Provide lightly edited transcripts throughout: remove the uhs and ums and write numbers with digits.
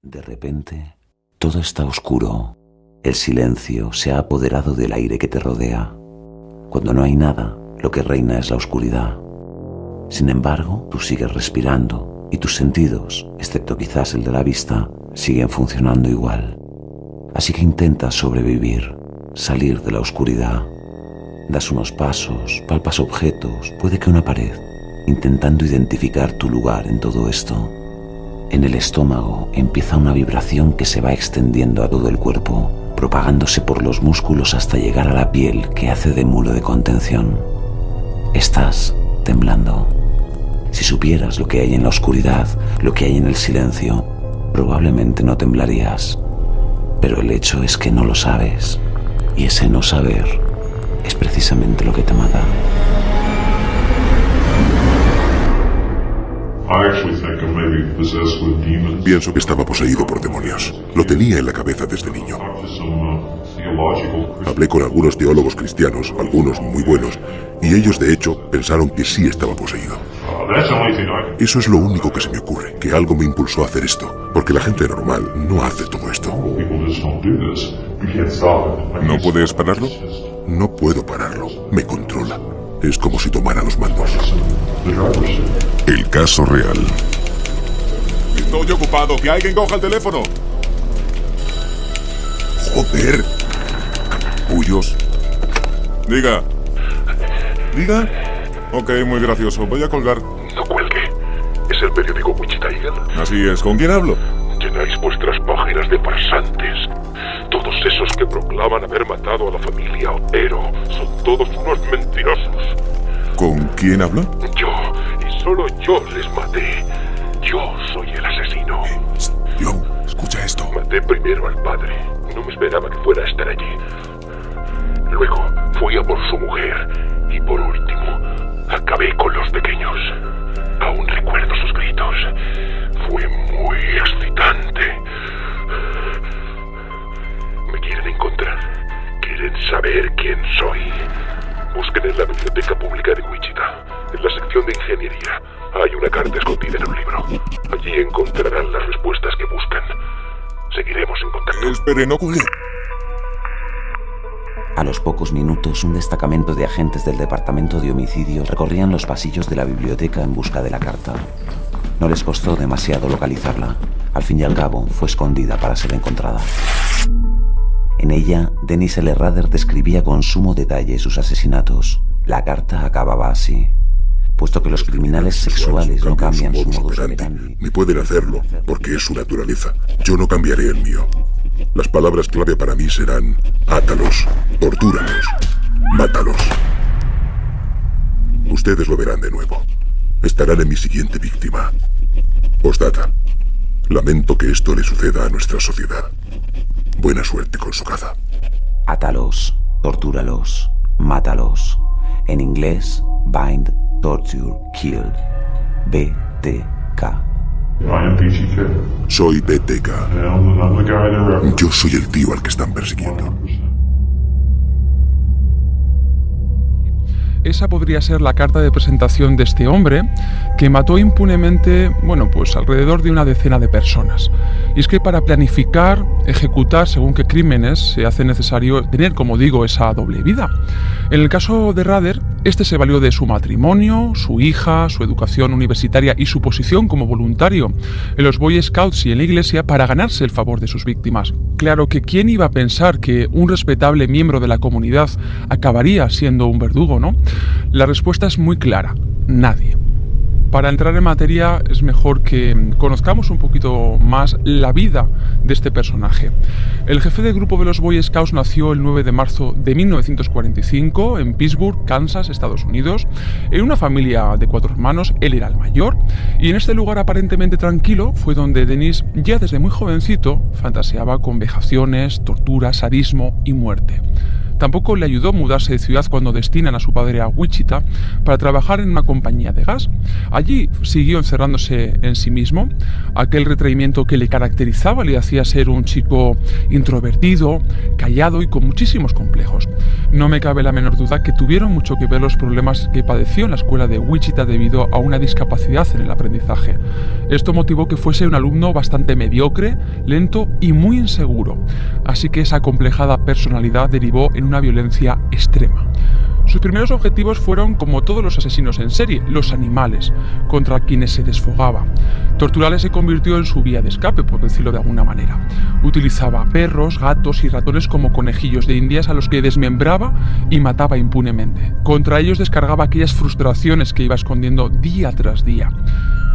De repente, todo está oscuro. El silencio se ha apoderado del aire que te rodea. Cuando no hay nada, lo que reina es la oscuridad. Sin embargo, tú sigues respirando y tus sentidos, excepto quizás el de la vista, siguen funcionando igual. Así que intentas sobrevivir, salir de la oscuridad. Das unos pasos, palpas objetos, puede que una pared, intentando identificar tu lugar en todo esto. En el estómago empieza una vibración que se va extendiendo a todo el cuerpo, propagándose por los músculos hasta llegar a la piel que hace de muro de contención. Estás temblando. Si supieras lo que hay en la oscuridad, lo que hay en el silencio, probablemente no temblarías. Pero el hecho es que no lo sabes. Y ese no saber es precisamente lo que te mata. Pienso que estaba poseído por demonios. Lo tenía en la cabeza desde niño. Hablé con algunos teólogos cristianos, algunos muy buenos, y ellos de hecho pensaron que sí estaba poseído. Eso es lo único que se me ocurre, que algo me impulsó a hacer esto, porque la gente normal no hace todo esto. ¿No puedes pararlo? No puedo pararlo, me controla. Es como si tomara los mandos. El caso real. Estoy ocupado, que alguien coja el teléfono. ¡Joder! Puyos. Diga. ¿Diga? Ok, muy gracioso. Voy a colgar. No cuelgue. ¿Es el periódico Wichita Eagle? Así es. ¿Con quién hablo? Llenáis vuestras páginas de farsantes. Todos esos que proclaman haber matado a la familia Otero son todos unos mentirosos. ¿Con quién hablo? Yo, y solo yo les maté. Yo soy el asesino. John, escucha esto. Maté primero al padre. No me esperaba que fuera a estar allí. Luego fui a por su mujer. Y por último, acabé con los pequeños. Aún recuerdo sus gritos. Fue muy excitante. ¿Me quieren encontrar? ¿Quieren saber quién soy? Busquen en la biblioteca pública de Wichita. En la sección de ingeniería hay una carta escondida en un libro. Allí encontrarán las respuestas que buscan. Seguiremos en contacto. Espere, no cuelgue. A los pocos minutos, un destacamento de agentes del departamento de homicidios recorrían los pasillos de la biblioteca en busca de la carta. No les costó demasiado localizarla. Al fin y al cabo, fue escondida para ser encontrada. En ella, Dennis L. Rader describía con sumo detalle sus asesinatos. La carta acababa así. Puesto que los criminales sexuales no cambian su modus operandi, ni pueden hacerlo, porque es su naturaleza. Yo no cambiaré el mío. Las palabras clave para mí serán: átalos, tortúralos, mátalos. Ustedes lo verán de nuevo. Estarán en mi siguiente víctima. Postdata. Lamento que esto le suceda a nuestra sociedad. Buena suerte con su caza. Átalos, tortúralos, mátalos. En inglés, bind, torture, killed. BTK. Soy BTK. Yo soy el tío al que están persiguiendo. Esa podría ser la carta de presentación de este hombre que mató impunemente, pues alrededor de una decena de personas. Y es que para planificar, ejecutar según qué crímenes se hace necesario tener, como digo, esa doble vida. En el caso de Rader, este se valió de su matrimonio, su hija, su educación universitaria y su posición como voluntario en los Boy Scouts y en la iglesia para ganarse el favor de sus víctimas. Claro que ¿quién iba a pensar que un respetable miembro de la comunidad acabaría siendo un verdugo, no? La respuesta es muy clara: nadie. Para entrar en materia es mejor que conozcamos un poquito más la vida de este personaje. El jefe del grupo de los Boy Scouts nació el 9 de marzo de 1945 en Pittsburgh, Kansas, Estados Unidos, en una familia de 4 hermanos. Él era el mayor y en este lugar aparentemente tranquilo fue donde Dennis, ya desde muy jovencito, fantaseaba con vejaciones, tortura, sadismo y muerte. Tampoco le ayudó mudarse de ciudad cuando destinan a su padre a Wichita para trabajar en una compañía de gas. Allí siguió encerrándose en sí mismo. Aquel retraimiento que le caracterizaba le hacía ser un chico introvertido, callado y con muchísimos complejos. No me cabe la menor duda que tuvieron mucho que ver los problemas que padeció en la escuela de Wichita debido a una discapacidad en el aprendizaje. Esto motivó que fuese un alumno bastante mediocre, lento y muy inseguro. Así que esa acomplejada personalidad derivó en una violencia extrema. Sus primeros objetivos fueron, como todos los asesinos en serie, los animales, contra quienes se desfogaba. Torturarles se convirtió en su vía de escape, por decirlo de alguna manera. Utilizaba perros, gatos y ratones como conejillos de indias a los que desmembraba y mataba impunemente. Contra ellos descargaba aquellas frustraciones que iba escondiendo día tras día.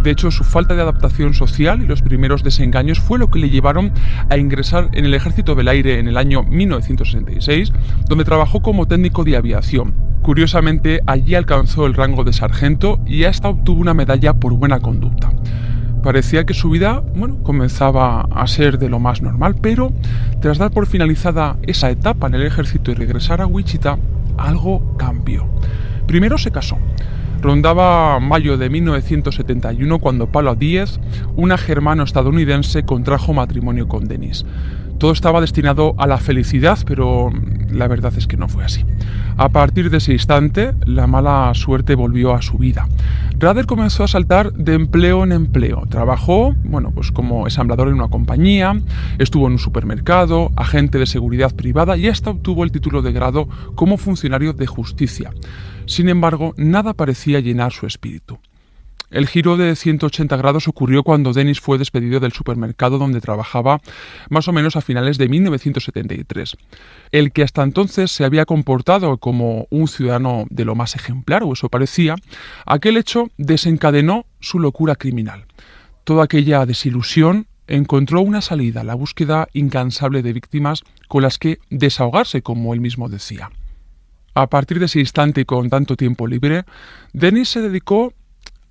De hecho, su falta de adaptación social y los primeros desengaños fue lo que le llevaron a ingresar en el Ejército del Aire en el año 1966, donde trabajó como técnico de aviación. Curiosamente, allí alcanzó el rango de sargento y hasta obtuvo una medalla por buena conducta. Parecía que su vida, comenzaba a ser de lo más normal, pero tras dar por finalizada esa etapa en el ejército y regresar a Wichita, algo cambió. Primero se casó. Rondaba mayo de 1971 cuando Paula Díez, una germano-estadounidense, contrajo matrimonio con Dennis. Todo estaba destinado a la felicidad, pero la verdad es que no fue así. A partir de ese instante, la mala suerte volvió a su vida. Rader comenzó a saltar de empleo en empleo. Trabajó, como ensamblador en una compañía, estuvo en un supermercado, agente de seguridad privada y hasta obtuvo el título de grado como funcionario de justicia. Sin embargo, nada parecía llenar su espíritu. El giro de 180 grados ocurrió cuando Dennis fue despedido del supermercado donde trabajaba más o menos a finales de 1973. El que hasta entonces se había comportado como un ciudadano de lo más ejemplar, o eso parecía, aquel hecho desencadenó su locura criminal. Toda aquella desilusión encontró una salida, la búsqueda incansable de víctimas con las que desahogarse, como él mismo decía. A partir de ese instante y con tanto tiempo libre, Dennis se dedicó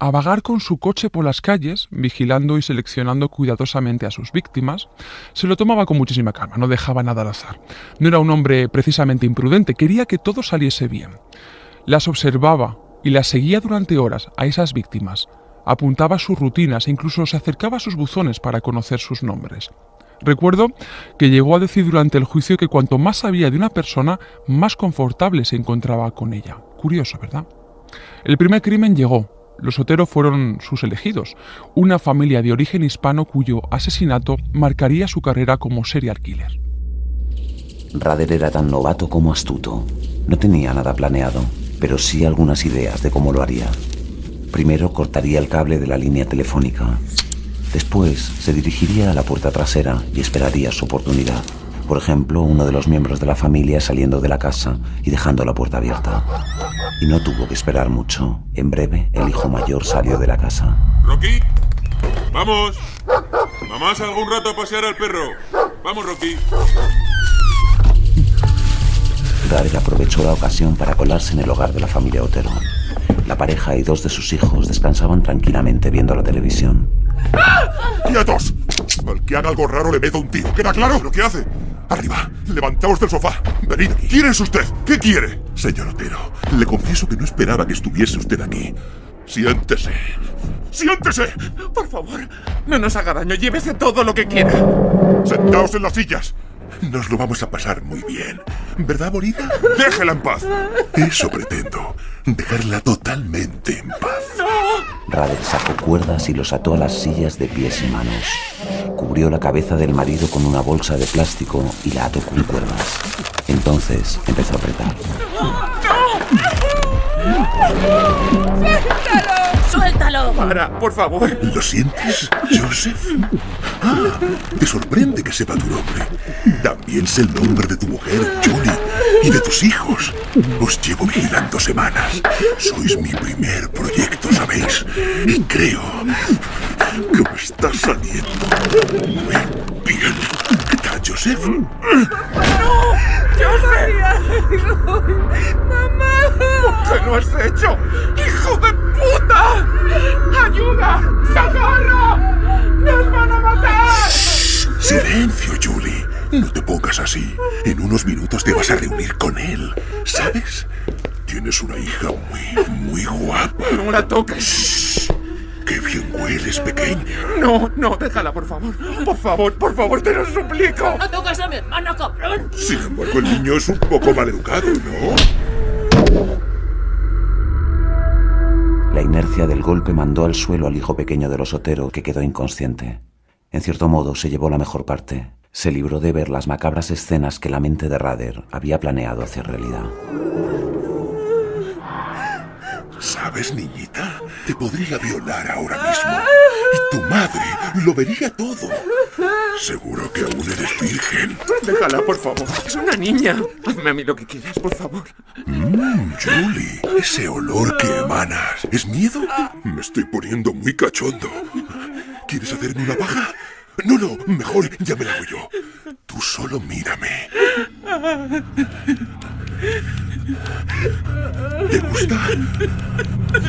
a vagar con su coche por las calles, vigilando y seleccionando cuidadosamente a sus víctimas. Se lo tomaba con muchísima calma, no dejaba nada al azar. No era un hombre precisamente imprudente, quería que todo saliese bien. Las observaba y las seguía durante horas a esas víctimas. Apuntaba sus rutinas e incluso se acercaba a sus buzones para conocer sus nombres. Recuerdo que llegó a decir durante el juicio que cuanto más sabía de una persona, más confortable se encontraba con ella. Curioso, ¿verdad? El primer crimen llegó. Los Otero fueron sus elegidos, una familia de origen hispano cuyo asesinato marcaría su carrera como serial killer. Rader era tan novato como astuto. No tenía nada planeado, pero sí algunas ideas de cómo lo haría. Primero cortaría el cable de la línea telefónica. Después se dirigiría a la puerta trasera y esperaría su oportunidad. Por ejemplo, uno de los miembros de la familia saliendo de la casa y dejando la puerta abierta. Y no tuvo que esperar mucho. En breve, el hijo mayor salió de la casa. ¡Rocky! ¡Vamos! Mamá salga un rato a pasear al perro. ¡Vamos, Rocky! Rader aprovechó la ocasión para colarse en el hogar de la familia Otero. La pareja y dos de sus hijos descansaban tranquilamente viendo la televisión. ¡Quietos! Al que haga algo raro le meto un tiro, ¿queda claro? ¿Pero qué hace? Arriba, levantaos del sofá. Venid aquí. ¿Quién es usted? ¿Qué quiere? Señor Otero, le confieso que no esperaba que estuviese usted aquí. Siéntese. ¡Siéntese! Por favor, no nos haga daño, llévese todo lo que quiera. Sentaos en las sillas. Nos lo vamos a pasar muy bien. ¿Verdad, bonita? ¡Déjela en paz! Eso pretendo. Dejarla totalmente en paz. Rader sacó cuerdas y los ató a las sillas de pies y manos. Cubrió la cabeza del marido con una bolsa de plástico y la ató con cuerdas. Entonces empezó a apretar. ¡Suéltalo! Para, por favor. ¿Lo sientes, Joseph? Te sorprende que sepa tu nombre. También sé el nombre de tu mujer, Julie, y de tus hijos. Os llevo vigilando semanas. Sois mi primer proyecto, ¿sabéis? Y creo que me está saliendo muy bien. ¿Qué tal, Joseph? ¡No! ¡Joseph! ¡Mamá! ¿Qué lo has hecho? ¡Hijo de puta! ¡Ayuda! ¡Socorro! ¡Nos van a matar! Silencio, Julie. No te pongas así. En unos minutos te vas a reunir con él, ¿sabes? Tienes una hija muy guapa. No la toques. Shh. ¡Qué bien hueles, pequeña! No, déjala, por favor. Por favor, te lo suplico. ¡No toques a mi hermano, cabrón! Sin embargo, el niño es un poco maleducado, ¿no? La inercia del golpe mandó al suelo al hijo pequeño del osotero, que quedó inconsciente. En cierto modo, se llevó la mejor parte. Se libró de ver las macabras escenas que la mente de Rader había planeado hacer realidad. ¿Sabes, niñita? Te podría violar ahora mismo. Y tu madre lo vería todo. Seguro que aún eres virgen. Déjala, por favor. Es una niña. Hazme a mí lo que quieras, por favor. Julie, ese olor que emanas, ¿es miedo? Me estoy poniendo muy cachondo. ¿Quieres hacerme una paja? No, mejor ya me la hago yo. Tú solo mírame. ¿Te gusta?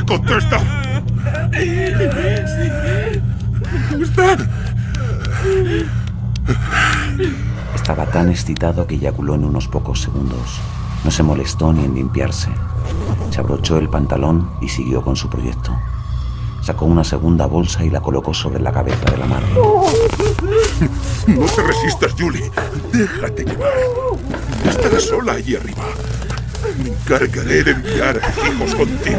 ¡Contesta! ¿Me gusta? Estaba tan excitado que eyaculó en unos pocos segundos. No se molestó ni en limpiarse. Se abrochó el pantalón y siguió con su proyecto. Sacó una segunda bolsa y la colocó sobre la cabeza de la madre. No te resistas, Julie. Déjate llevar. Estarás sola allí arriba. Me encargaré de enviar hijos contigo.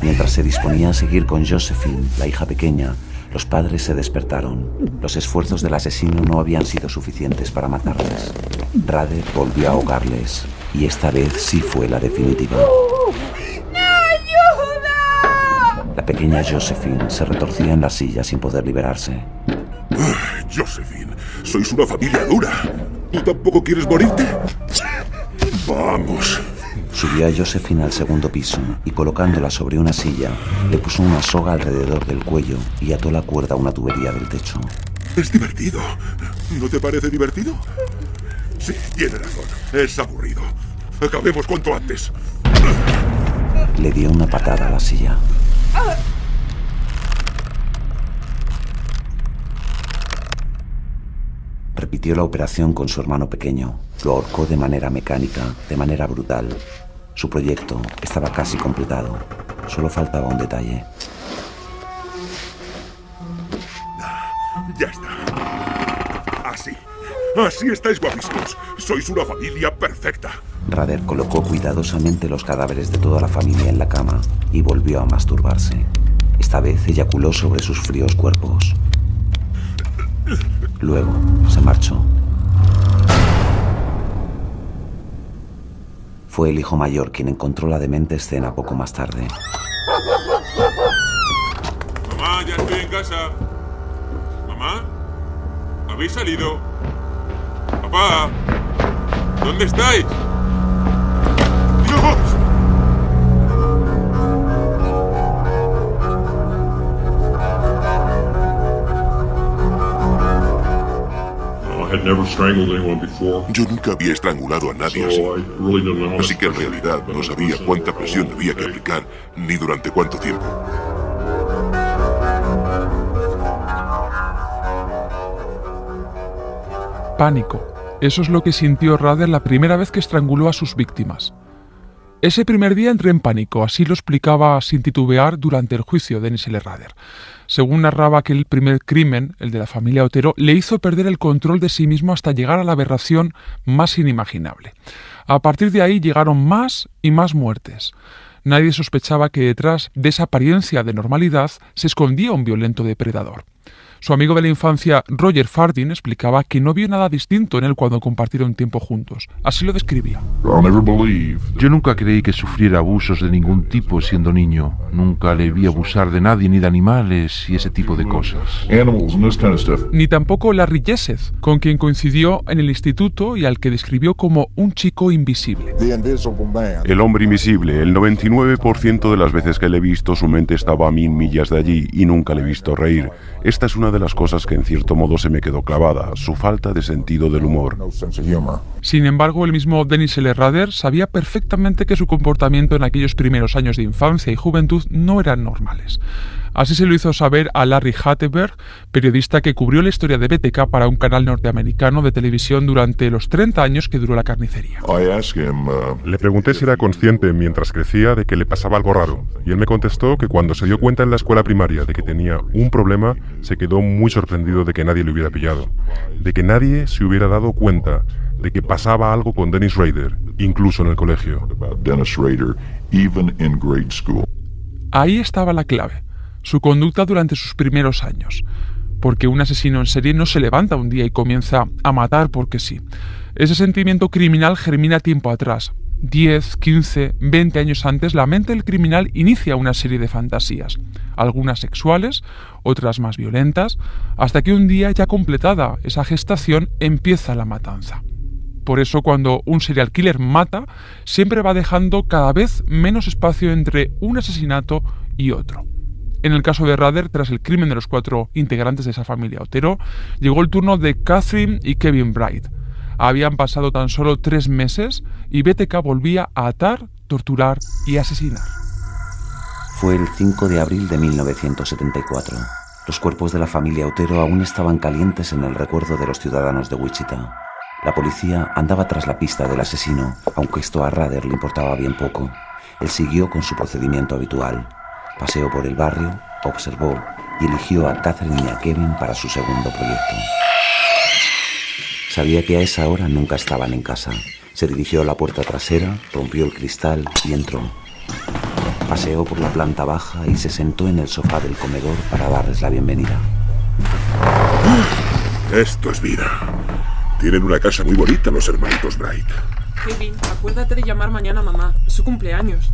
Mientras se disponía a seguir con Josephine, la hija pequeña, los padres se despertaron. Los esfuerzos del asesino no habían sido suficientes para matarles. Rader volvió a ahogarles, y esta vez sí fue la definitiva. La pequeña Josephine se retorcía en la silla sin poder liberarse. Josephine, sois una familia dura. ¿Tú tampoco quieres morirte? Vamos. Subió a Josephine al segundo piso y colocándola sobre una silla, le puso una soga alrededor del cuello y ató la cuerda a una tubería del techo. Es divertido. ¿No te parece divertido? Sí, tiene razón. Es aburrido. Acabemos cuanto antes. Le dio una patada a la silla. Repitió la operación con su hermano pequeño. Lo ahorcó de manera mecánica, de manera brutal. Su proyecto estaba casi completado. Solo faltaba un detalle. Ya está. Así estáis guapísimos. Sois una familia perfecta. Rader colocó cuidadosamente los cadáveres de toda la familia en la cama y volvió a masturbarse. Esta vez eyaculó sobre sus fríos cuerpos. Luego se marchó. Fue el hijo mayor quien encontró la demente escena poco más tarde. Mamá, ya estoy en casa. Mamá, ¿habéis salido? Papá, ¿dónde estáis? ¡Dios! Yo nunca había estrangulado a nadie así. Así que en realidad no sabía cuánta presión debía que aplicar, ni durante cuánto tiempo. Pánico. Eso es lo que sintió Rader la primera vez que estranguló a sus víctimas. Ese primer día entré en pánico, así lo explicaba sin titubear durante el juicio de Dennis L. Rader. Según narraba aquel primer crimen, el de la familia Otero, le hizo perder el control de sí mismo hasta llegar a la aberración más inimaginable. A partir de ahí llegaron más y más muertes. Nadie sospechaba que detrás de esa apariencia de normalidad se escondía un violento depredador. Su amigo de la infancia, Roger Fardin, explicaba que no vio nada distinto en él cuando compartieron tiempo juntos. Así lo describía. Yo nunca creí que sufriera abusos de ningún tipo siendo niño. Nunca le vi abusar de nadie, ni de animales y ese tipo de cosas. Ni tampoco Larry Jesseth, con quien coincidió en el instituto y al que describió como un chico invisible. El hombre invisible. El 99% de las veces que le he visto, su mente estaba a 1000 millas de allí y nunca le he visto reír. Esta es una de las cosas que en cierto modo se me quedó clavada, su falta de sentido del humor. Sin embargo, el mismo Dennis L. Rader sabía perfectamente que su comportamiento en aquellos primeros años de infancia y juventud no eran normales. Así se lo hizo saber a Larry Hatteberg, periodista que cubrió la historia de BTK para un canal norteamericano de televisión durante los 30 años que duró la carnicería. Le pregunté si era consciente mientras crecía de que le pasaba algo raro, y él me contestó que cuando se dio cuenta en la escuela primaria de que tenía un problema, se quedó muy sorprendido de que nadie le hubiera pillado, de que nadie se hubiera dado cuenta de que pasaba algo con Dennis Rader, incluso en el colegio. Ahí estaba la clave, su conducta durante sus primeros años, porque un asesino en serie no se levanta un día y comienza a matar porque sí. Ese sentimiento criminal germina tiempo atrás. 10, 15, 20 años antes, la mente del criminal inicia una serie de fantasías, algunas sexuales, otras más violentas, hasta que un día, ya completada esa gestación, empieza la matanza. Por eso, cuando un serial killer mata, siempre va dejando cada vez menos espacio entre un asesinato y otro. En el caso de Rader, tras el crimen de los 4 integrantes de esa familia Otero, llegó el turno de Catherine y Kevin Bright. Habían pasado tan solo 3 meses y BTK volvía a atar, torturar y asesinar. Fue el 5 de abril de 1974. Los cuerpos de la familia Otero aún estaban calientes en el recuerdo de los ciudadanos de Wichita. La policía andaba tras la pista del asesino, aunque esto a Rader le importaba bien poco. Él siguió con su procedimiento habitual. Paseó por el barrio, observó y eligió a Catherine y a Kevin para su segundo proyecto. Sabía que a esa hora nunca estaban en casa. Se dirigió a la puerta trasera, rompió el cristal y entró. Paseó por la planta baja y se sentó en el sofá del comedor para darles la bienvenida. Esto es vida. Tienen una casa muy bonita los hermanitos Bright. Kevin, acuérdate de llamar mañana a mamá. Es su cumpleaños.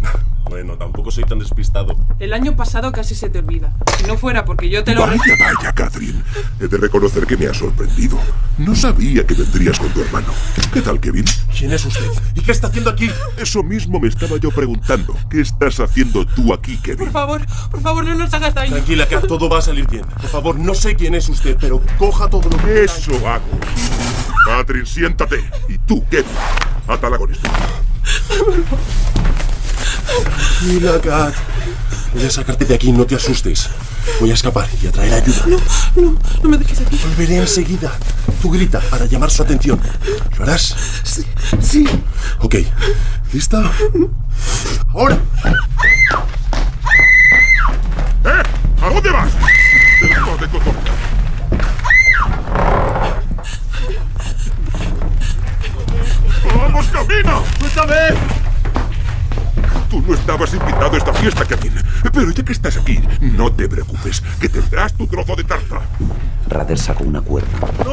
Bueno, tampoco soy tan despistado. El año pasado casi se te olvida. Si no fuera porque yo te lo... Vaya, Catherine. He de reconocer que me ha sorprendido. No sabía que vendrías con tu hermano. ¿Qué tal, Kevin? ¿Quién es usted? ¿Y qué está haciendo aquí? Eso mismo me estaba yo preguntando. ¿Qué estás haciendo tú aquí, Kevin? Por favor, no nos hagas daño. Tranquila, que todo va a salir bien. Por favor, no sé quién es usted, pero coja todo lo que... Eso hago. Catherine, siéntate. Y tú, Kevin, átala con esto. Tranquila, Kat. Voy a sacarte de aquí, no te asustes. Voy a escapar y a traer ayuda. No me dejes aquí. Volveré enseguida. Tú grita para llamar su atención. ¿Lo harás? Sí. Ok. ¿Lista? ¡Ahora! ¿A dónde vas? ¡Hijo de coco! ¡Vamos, camina! ¡Suéltame! Tú no estabas invitado a esta fiesta, Kevin. Pero ya que estás aquí, no te preocupes, que tendrás tu trozo de tarta. Rader sacó una cuerda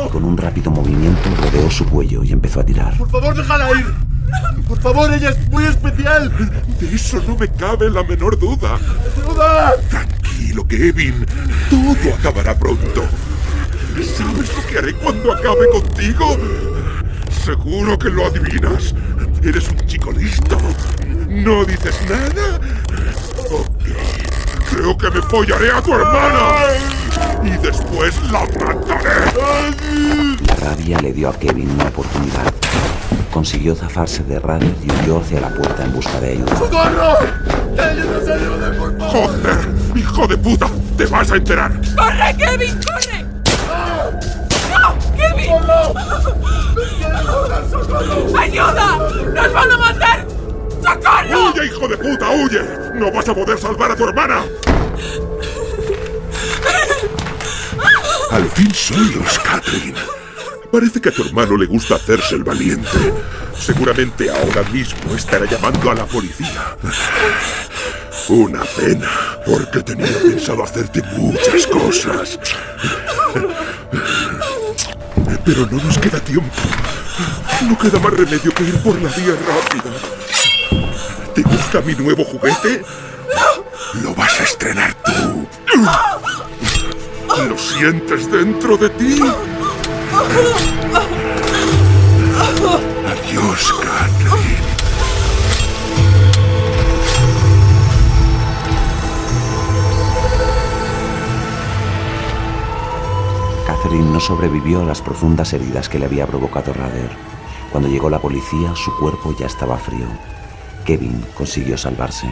y con un rápido movimiento rodeó su cuello y empezó a tirar. ¡Por favor, déjala ir! ¡Por favor, ella es muy especial! De eso no me cabe la menor duda. ¡Ayuda! Tranquilo, Kevin. Todo acabará pronto. ¿Sabes lo que haré cuando acabe contigo? Seguro que lo adivinas. Eres un chico listo. ¿No dices nada? Ok. Creo que me follaré a tu hermana. Y después la mataré. La rabia le dio a Kevin una oportunidad. Consiguió zafarse de Rader y huyó hacia la puerta en busca de ayuda. ¡Socorro! ¡Ayúdame, ayúdame, por favor! ¡Joder! ¡Hijo de puta! ¡Te vas a enterar! ¡Corre, Kevin, corre! ¡No, Kevin! ¡Socorro! ¡Ayuda! ¡Nos van a matar! ¡Socorro! ¡Huye, hijo de puta, huye! ¡No vas a poder salvar a tu hermana! Al fin solos, Catherine. Parece que a tu hermano le gusta hacerse el valiente. Seguramente ahora mismo estará llamando a la policía. Una pena, porque tenía pensado hacerte muchas cosas. Pero no nos queda tiempo. No queda más remedio que ir por la vía rápida. ¿Te gusta mi nuevo juguete? Lo vas a estrenar tú. ¿Lo sientes dentro de ti? Adiós, Catherine. Catherine no sobrevivió a las profundas heridas que le había provocado Rader. Cuando llegó la policía, su cuerpo ya estaba frío. Kevin consiguió salvarse.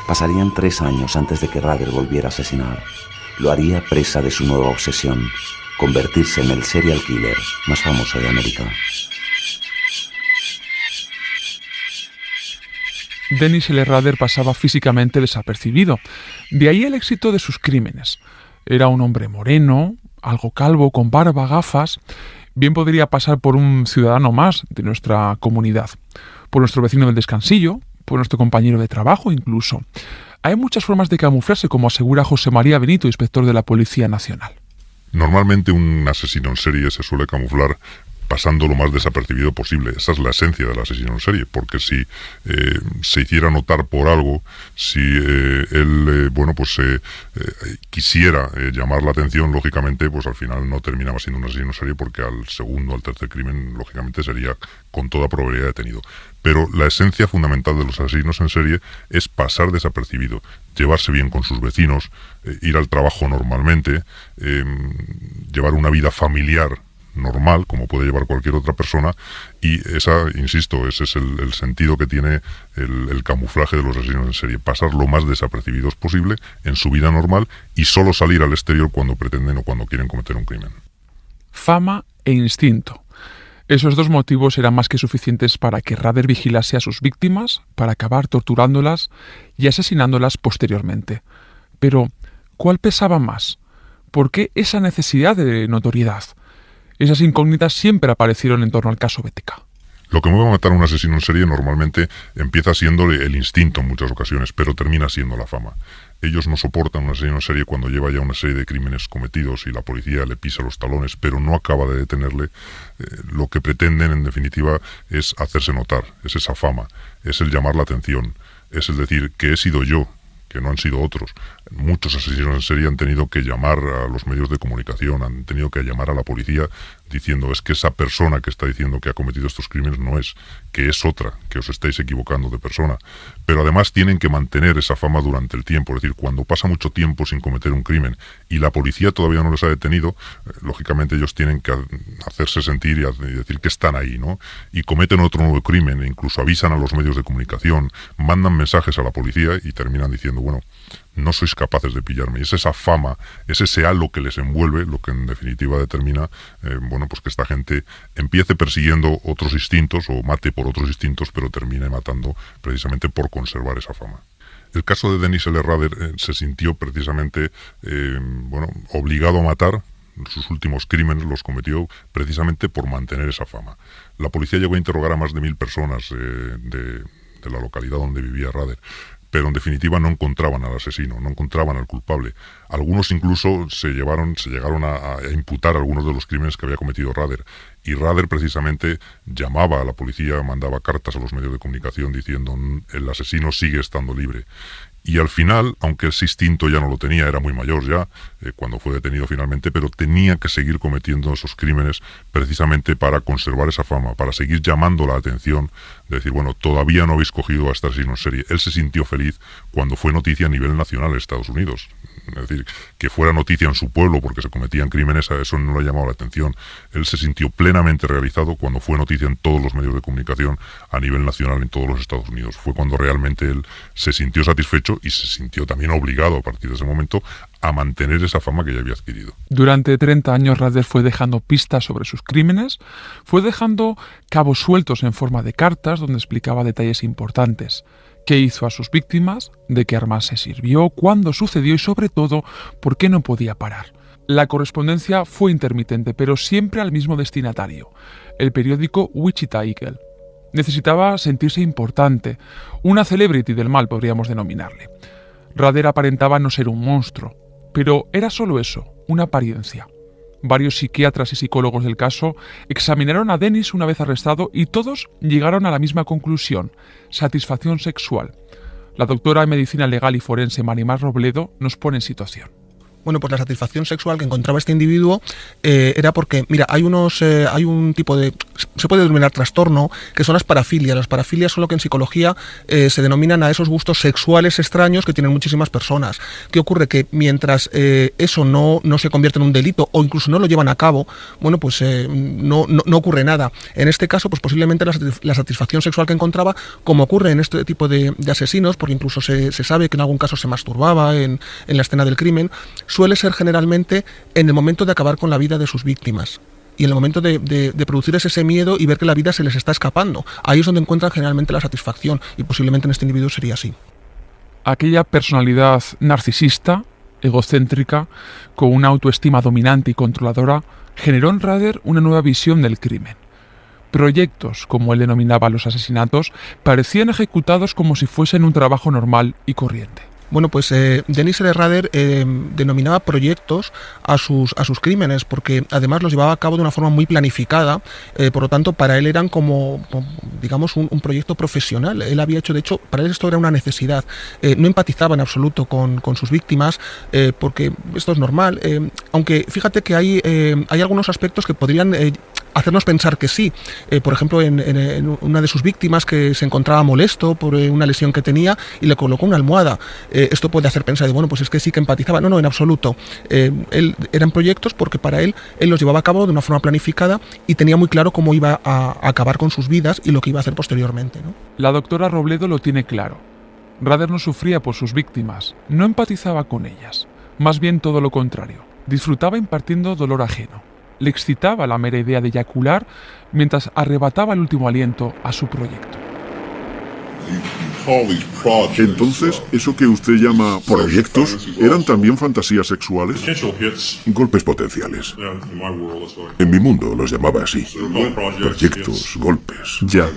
Pasarían 3 años antes de que Rader volviera a asesinar. Lo haría presa de su nueva obsesión, convertirse en el serial killer más famoso de América. Dennis L. Rader pasaba físicamente desapercibido. De ahí el éxito de sus crímenes. Era un hombre moreno, algo calvo, con barba, gafas. Bien podría pasar por un ciudadano más de nuestra comunidad, por nuestro vecino del descansillo, por nuestro compañero de trabajo incluso. Hay muchas formas de camuflarse, como asegura José María Benito, inspector de la Policía Nacional. Normalmente un asesino en serie se suele camuflar pasando lo más desapercibido posible. Esa es la esencia del asesino en serie, porque si se hiciera notar por algo, si él quisiera llamar la atención, lógicamente, pues al final no terminaba siendo un asesino en serie, porque al segundo, al tercer crimen, lógicamente sería con toda probabilidad detenido. Pero la esencia fundamental de los asesinos en serie es pasar desapercibido, llevarse bien con sus vecinos, ir al trabajo normalmente, llevar una vida familiar normal, como puede llevar cualquier otra persona, y ese es el sentido que tiene el camuflaje de los asesinos en serie: pasar lo más desapercibidos posible en su vida normal y solo salir al exterior cuando pretenden o cuando quieren cometer un crimen. Fama e instinto. Esos dos motivos eran más que suficientes para que Rader vigilase a sus víctimas, para acabar torturándolas y asesinándolas posteriormente. Pero, ¿cuál pesaba más? ¿Por qué esa necesidad de notoriedad? Esas incógnitas siempre aparecieron en torno al caso BTK. Lo que mueve a matar a un asesino en serie normalmente empieza siendo el instinto en muchas ocasiones, pero termina siendo la fama. Ellos no soportan un asesino en serie cuando lleva ya una serie de crímenes cometidos y la policía le pisa los talones, pero no acaba de detenerle. Lo que pretenden, en definitiva, es hacerse notar, es esa fama, es el llamar la atención, es el decir que he sido yo, que no han sido otros. Muchos asesinos en serie han tenido que llamar a los medios de comunicación, han tenido que llamar a la policía diciendo: es que esa persona que está diciendo que ha cometido estos crímenes no es, que es otra, que os estáis equivocando de persona. Pero además tienen que mantener esa fama durante el tiempo, es decir, cuando pasa mucho tiempo sin cometer un crimen y la policía todavía no les ha detenido, lógicamente ellos tienen que hacerse sentir y decir que están ahí, ¿no? Y cometen otro nuevo crimen, e incluso avisan a los medios de comunicación, mandan mensajes a la policía y terminan diciendo: bueno, no sois capaces de pillarme. Y es esa fama, es ese halo que les envuelve lo que en definitiva determina pues que esta gente empiece persiguiendo otros instintos o mate por otros instintos, pero termine matando precisamente por conservar esa fama. El caso de Dennis L. Rader se sintió precisamente obligado a matar. Sus últimos crímenes los cometió precisamente por mantener esa fama. La policía llegó a interrogar a más de 1000 personas de la localidad donde vivía Rader, pero en definitiva no encontraban al asesino, no encontraban al culpable. Algunos incluso se llegaron a imputar algunos de los crímenes que había cometido Rader. Y Rader precisamente llamaba a la policía, mandaba cartas a los medios de comunicación diciendo: el asesino sigue estando libre. Y al final, aunque ese instinto ya no lo tenía, era muy mayor ya, cuando fue detenido finalmente, pero tenía que seguir cometiendo esos crímenes precisamente para conservar esa fama, para seguir llamando la atención, de decir: bueno, todavía no habéis cogido a este asesino en serie. Él se sintió feliz cuando fue noticia a nivel nacional en Estados Unidos. Es decir, que fuera noticia en su pueblo porque se cometían crímenes, a eso no le llamaba la atención. Él se sintió plenamente realizado cuando fue noticia en todos los medios de comunicación a nivel nacional en todos los Estados Unidos. Fue cuando realmente él se sintió satisfecho y se sintió también obligado a partir de ese momento a mantener esa fama que ya había adquirido. Durante 30 años Rader fue dejando pistas sobre sus crímenes, fue dejando cabos sueltos en forma de cartas donde explicaba detalles importantes: qué hizo a sus víctimas, de qué armas se sirvió, cuándo sucedió y sobre todo por qué no podía parar. La correspondencia fue intermitente, pero siempre al mismo destinatario, el periódico Wichita Eagle. Necesitaba sentirse importante, una celebrity del mal podríamos denominarle. Rader aparentaba no ser un monstruo, pero era solo eso, una apariencia. Varios psiquiatras y psicólogos del caso examinaron a Dennis una vez arrestado y todos llegaron a la misma conclusión: satisfacción sexual. La doctora en medicina legal y forense Marimar Robledo nos pone en situación. Bueno, pues la satisfacción sexual que encontraba este individuo era porque, mira, hay un tipo de, se puede denominar trastorno, que son las parafilias. Las parafilias son lo que en psicología se denominan a esos gustos sexuales extraños que tienen muchísimas personas. ¿Qué ocurre? Que mientras eso no se convierte en un delito o incluso no lo llevan a cabo, bueno, pues no ocurre nada. En este caso, pues posiblemente la satisfacción sexual que encontraba, como ocurre en este tipo de asesinos, porque incluso se sabe que en algún caso se masturbaba en la escena del crimen, suele ser generalmente en el momento de acabar con la vida de sus víctimas. Y en el momento de producir ese miedo y ver que la vida se les está escapando. Ahí es donde encuentran generalmente la satisfacción, y posiblemente en este individuo sería así. Aquella personalidad narcisista, egocéntrica, con una autoestima dominante y controladora, generó en Rader una nueva visión del crimen. Proyectos, como él denominaba los asesinatos, parecían ejecutados como si fuesen un trabajo normal y corriente. Bueno, pues Denis L. Rader denominaba proyectos a sus crímenes, porque además los llevaba a cabo de una forma muy planificada, por lo tanto para él eran como digamos, un proyecto profesional. Él había hecho, de hecho, para él esto era una necesidad. No empatizaba en absoluto con sus víctimas, porque esto es normal, aunque fíjate que hay algunos aspectos que podrían hacernos pensar que sí. Por ejemplo, en una de sus víctimas que se encontraba molesto por una lesión que tenía y le colocó una almohada. Esto puede hacer pensar de, bueno, pues es que sí que empatizaba. No, en absoluto. Eran proyectos porque para él los llevaba a cabo de una forma planificada y tenía muy claro cómo iba a acabar con sus vidas y lo que iba a hacer posteriormente, ¿no? La doctora Robledo lo tiene claro. Rader no sufría por sus víctimas, no empatizaba con ellas. Más bien todo lo contrario. Disfrutaba impartiendo dolor ajeno. Le excitaba la mera idea de eyacular mientras arrebataba el último aliento a su proyecto. Entonces, ¿eso que usted llama proyectos eran también fantasías sexuales? Golpes potenciales. En mi mundo los llamaba así. Proyectos, golpes. Ya.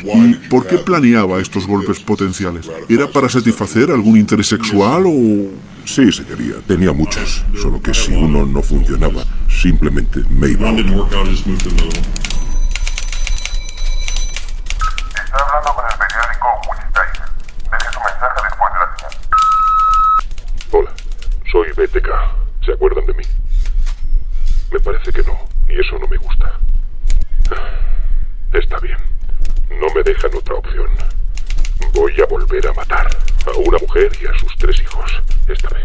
¿Y por qué planeaba estos golpes potenciales? ¿Era para satisfacer algún interés sexual o...? Sí, señoría. Tenía muchos. Solo que si uno no funcionaba, simplemente me iba a otro. Está hablando con el periódico Wichita. Deje su mensaje después de la señal. Hola, soy BTK. ¿Se acuerdan de mí? Me parece que no, y eso no me gusta. Está bien. No me dejan otra opción. Voy a volver a matar a una mujer y a sus 3 hijos. Esta vez.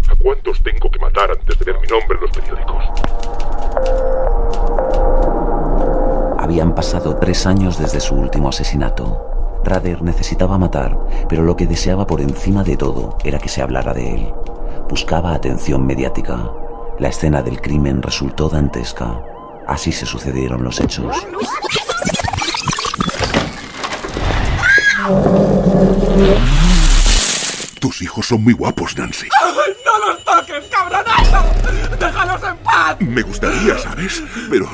¿A cuántos tengo que matar antes de ver mi nombre en los periódicos? Habían pasado 3 años desde su último asesinato. Rader necesitaba matar, pero lo que deseaba por encima de todo era que se hablara de él. Buscaba atención mediática. La escena del crimen resultó dantesca. Así se sucedieron los hechos. Tus hijos son muy guapos, Nancy. ¡No los toques, cabronazo! ¡Déjalos en paz! Me gustaría, ¿sabes? Pero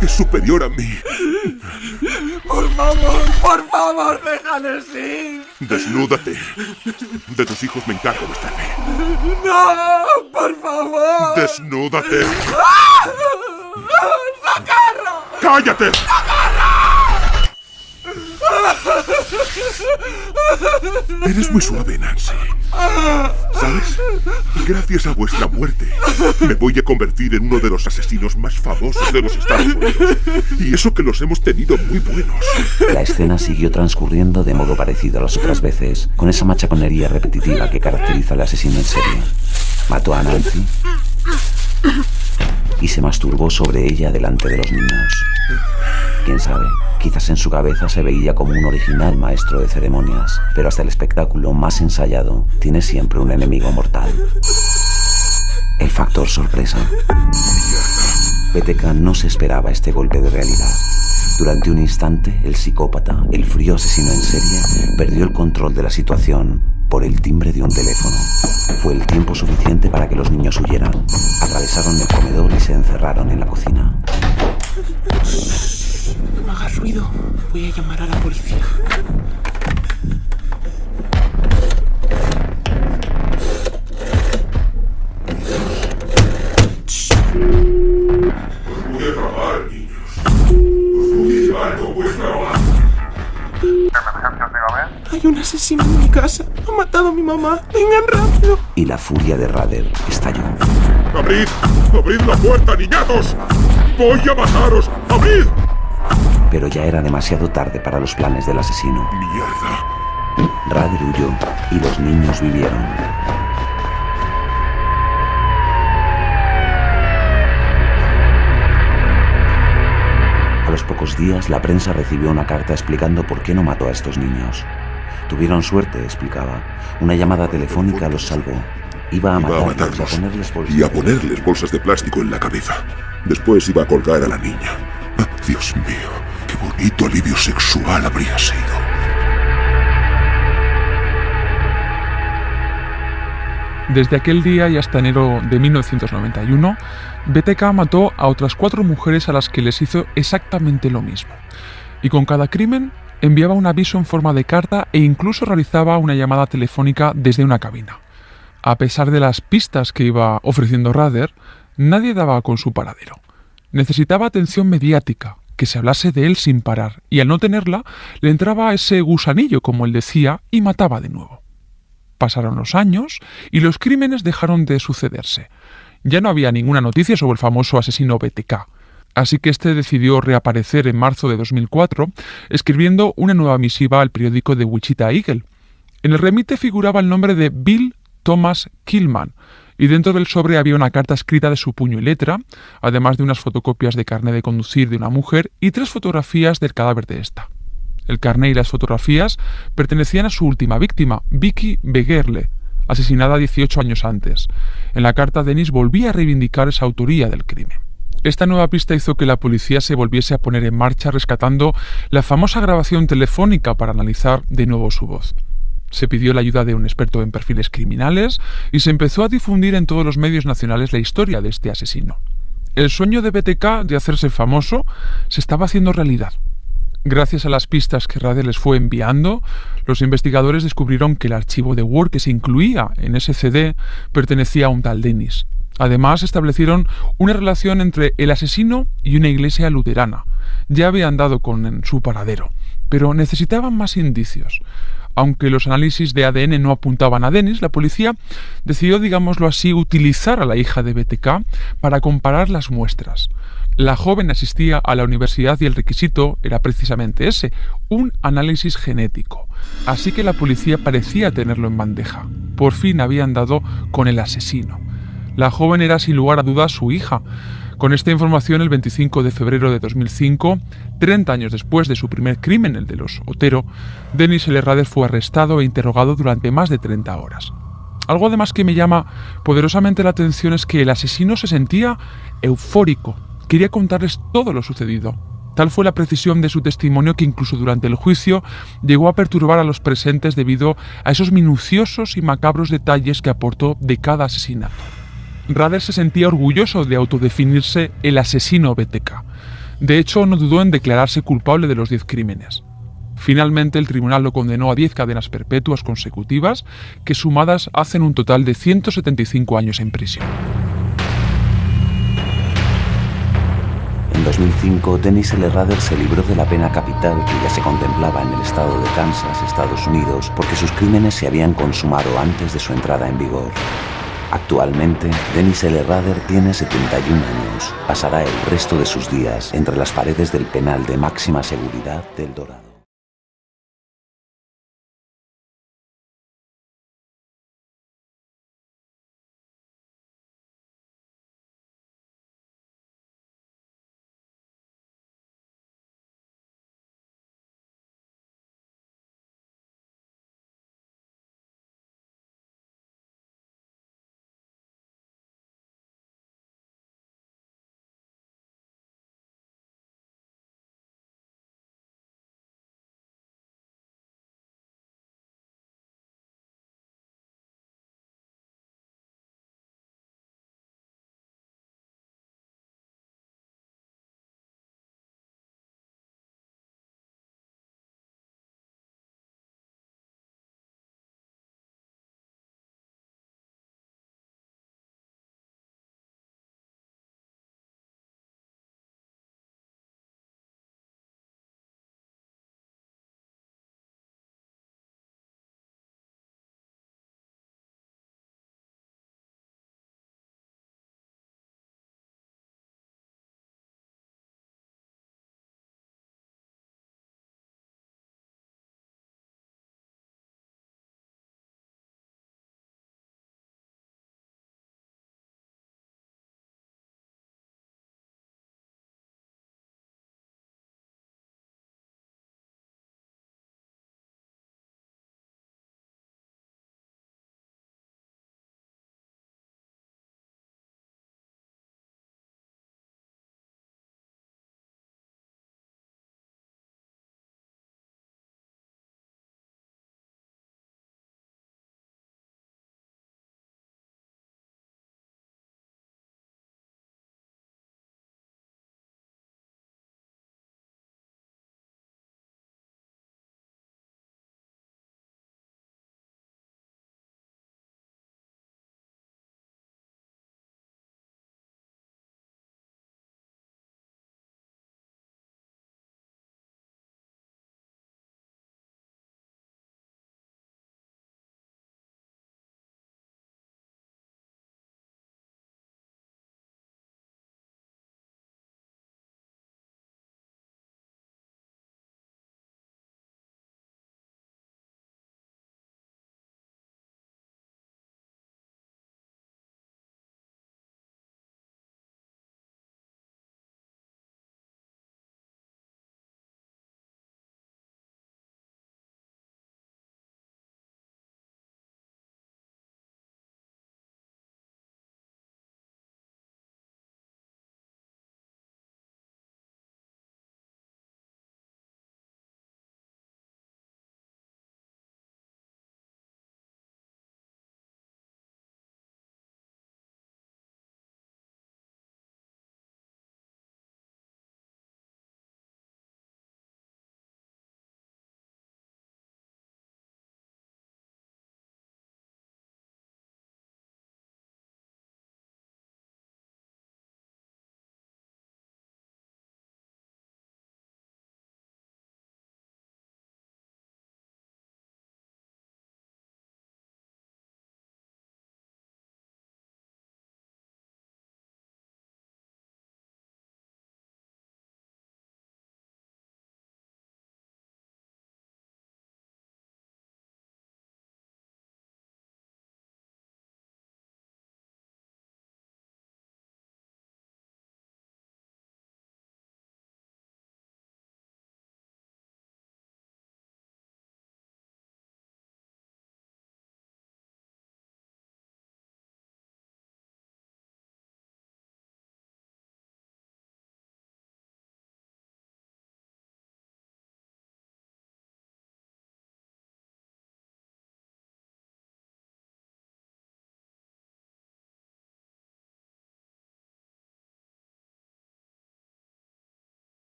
es superior a mí. Por favor, déjales ir. Desnúdate. De tus hijos me encargo más tarde. ¡No! ¡Por favor! Desnúdate. ¡Socorro! ¡Cállate! Eres muy suave, Nancy. ¿Sabes? Gracias a vuestra muerte, me voy a convertir en uno de los asesinos más famosos de los Estados Unidos. Y eso que los hemos tenido muy buenos. La escena siguió transcurriendo de modo parecido a las otras veces, con esa machaconería repetitiva que caracteriza al asesino en serie. Mató a Nancy y se masturbó sobre ella delante de los niños. Quién sabe, quizás en su cabeza se veía como un original maestro de ceremonias, pero hasta el espectáculo más ensayado tiene siempre un enemigo mortal. El factor sorpresa. BTK no se esperaba este golpe de realidad. Durante un instante, el psicópata, el frío asesino en serie, perdió el control de la situación por el timbre de un teléfono. Fue el tiempo suficiente para que los niños huyeran. Atravesaron el comedor y se encerraron en la cocina. No me hagas ruido. Voy a llamar a la policía. Voy a trabajar, niños. Voy a llevar con vuestra base. ¿Emergencias, dígame? Hay un asesino en mi casa. Ha matado a mi mamá. Vengan rápido. Y la furia de Rader estalló. ¡Abrid! ¡Abrid la puerta, niñatos! ¡Voy a mataros! ¡Abrid! Pero ya era demasiado tarde para los planes del asesino. ¡Mierda! Rader huyó y los niños vivieron. A los pocos días, la prensa recibió una carta explicando por qué no mató a estos niños. Tuvieron suerte, explicaba. Una llamada telefónica los salvó. Iba a matarlos y a ponerles bolsas de plástico en la cabeza. Después iba a colgar a la niña. Ah, Dios mío, qué bonito alivio sexual habría sido. Desde aquel día y hasta enero de 1991, BTK mató a otras 4 mujeres a las que les hizo exactamente lo mismo. Y con cada crimen enviaba un aviso en forma de carta e incluso realizaba una llamada telefónica desde una cabina. A pesar de las pistas que iba ofreciendo Rader, nadie daba con su paradero. Necesitaba atención mediática, que se hablase de él sin parar, y al no tenerla, le entraba ese gusanillo, como él decía, y mataba de nuevo. Pasaron los años y los crímenes dejaron de sucederse. Ya no había ninguna noticia sobre el famoso asesino BTK, así que este decidió reaparecer en marzo de 2004, escribiendo una nueva misiva al periódico The Wichita Eagle. En el remite figuraba el nombre de Bill Thomas Killman, y dentro del sobre había una carta escrita de su puño y letra, además de unas fotocopias de carné de conducir de una mujer y 3 fotografías del cadáver de esta. El carné y las fotografías pertenecían a su última víctima, Vicky Begerle, asesinada 18 años antes. En la carta, Dennis volvía a reivindicar esa autoría del crimen. Esta nueva pista hizo que la policía se volviese a poner en marcha rescatando la famosa grabación telefónica para analizar de nuevo su voz. Se pidió la ayuda de un experto en perfiles criminales y se empezó a difundir en todos los medios nacionales la historia de este asesino. El sueño de BTK de hacerse famoso se estaba haciendo realidad. Gracias a las pistas que Rader les fue enviando, los investigadores descubrieron que el archivo de Word que se incluía en ese CD pertenecía a un tal Dennis. Además, establecieron una relación entre el asesino y una iglesia luterana. Ya habían dado con su paradero, pero necesitaban más indicios. Aunque los análisis de ADN no apuntaban a Dennis, la policía decidió, digámoslo así, utilizar a la hija de BTK para comparar las muestras. La joven asistía a la universidad y el requisito era precisamente ese, un análisis genético. Así que la policía parecía tenerlo en bandeja. Por fin habían dado con el asesino. La joven era sin lugar a dudas su hija. Con esta información, el 25 de febrero de 2005, 30 años después de su primer crimen, el de los Otero, Dennis L. Rader fue arrestado e interrogado durante más de 30 horas. Algo además que me llama poderosamente la atención es que el asesino se sentía eufórico. Quería contarles todo lo sucedido. Tal fue la precisión de su testimonio que incluso durante el juicio llegó a perturbar a los presentes debido a esos minuciosos y macabros detalles que aportó de cada asesinato. Rader se sentía orgulloso de autodefinirse el asesino BTK. De hecho, no dudó en declararse culpable de los 10 crímenes. Finalmente, el tribunal lo condenó a 10 cadenas perpetuas consecutivas, que sumadas hacen un total de 175 años en prisión. En 2005, Dennis L. Rader se libró de la pena capital que ya se contemplaba en el estado de Kansas, Estados Unidos, porque sus crímenes se habían consumado antes de su entrada en vigor. Actualmente, Dennis L. Rader tiene 71 años. Pasará el resto de sus días entre las paredes del penal de máxima seguridad del Dorado.